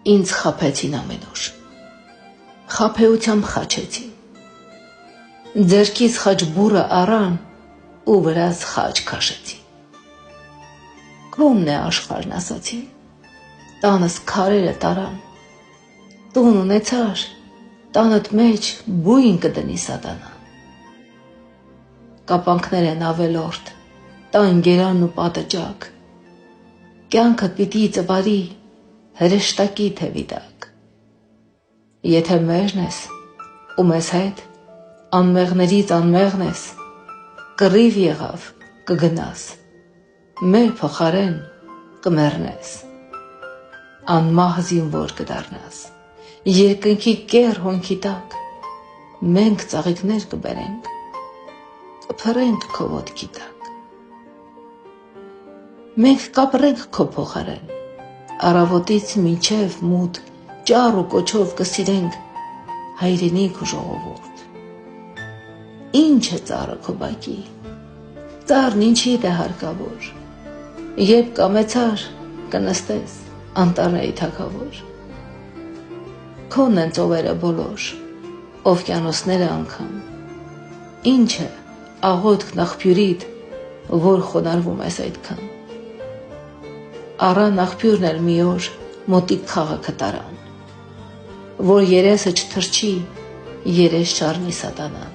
Ինձ խաբեցին ամենուր, խաբեությամբ խաչեցին, ձեռքից խաչբուրը առան ու վրաս խաչ քաշեցին։ Քոնն է աշխարհն ասացին, տանս քարերը տարան, տուն ունեցար, տանդ մեջ բույն կդնի սատանան։ Կապանքներ են ավելորդ, տան գերանն ու պատը ճակ, կյանքդ պիտի ծվարի հրեշտակի թևի տակ։ Եթե մերն ես ու մեզ հետ անմեղներից անմեղն ես, կռիվ եղավ կգնաս, մեր փոխարեն կմեռնես, անմահ զինվոր կդառնաս, երկնքի կեռ հոնքի տակ մենք ծաղիկներ կբերենք, կփռենք քո ոտքի տակ։ Մենք կապրենք քո փոխարեն, առավոտից մինչև մութ ճառ ու կոչով կսիրենք հայրենիք ու ժողովուրդ։ Ինչ է ծառը քո բակի, ծառն ինչիդ է հարկավոր, երբ կամեցար կնստես անտառների թագավոր։ Քոնն են ծովերը բոլոր, օվկիանոսները անգամ, ինչ է աղոթք աղբյուրիդ, որ խոնարհվում ես այդքան։ Առան աղբյուրն էլ մի օր մոտիկ քաղաքը տարան, որ երեսը չթրջի, երես չառնի սատանան։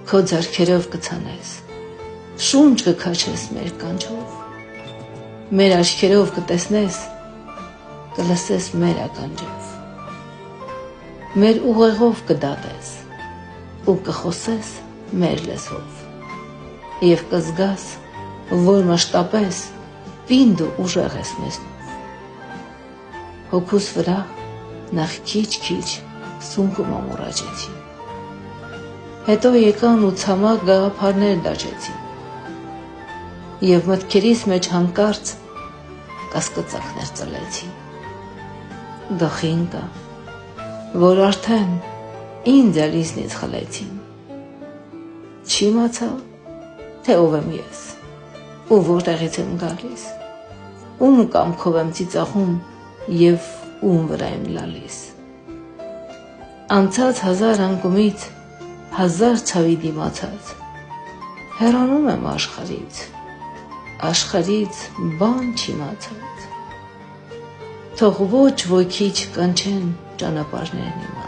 Քո ձեռքերով կցանես, շունչ կքաշես մեր կանչով, մեր աչքերով կտեսնես, կլսես մեր ականջով, մեր ուղեղով կդատես ու կխոսես մեր լեզվով, և կզգաս, որ մշտապես պինդ ու ուժեղ ես մեզնով։ Հոգուս վրա նախ քիչ-քիչ սունկ ու մամուռաջեցին, հետո եկան ու ցամաք գաղափարներ դաջեցին, և մտքերիս մեջ հանկարծ կասկածակներ ծլեցին։ Գլխին կա, որ արդեն ինձ էլ ինձնից խլեցին։ Չիմացա, թե ով եմ ես ու որտեղից եմ գալիս, ում կամքով եմ ծիծաղում և ում վրա եմ լալիս։ Անցած 1000 անկումից 1000 ցավի դիմացած, հեռանում եմ աշխարհից բան չիմացած։ Թող ոչ ոքի չկանչեն ճանապարհներն իմ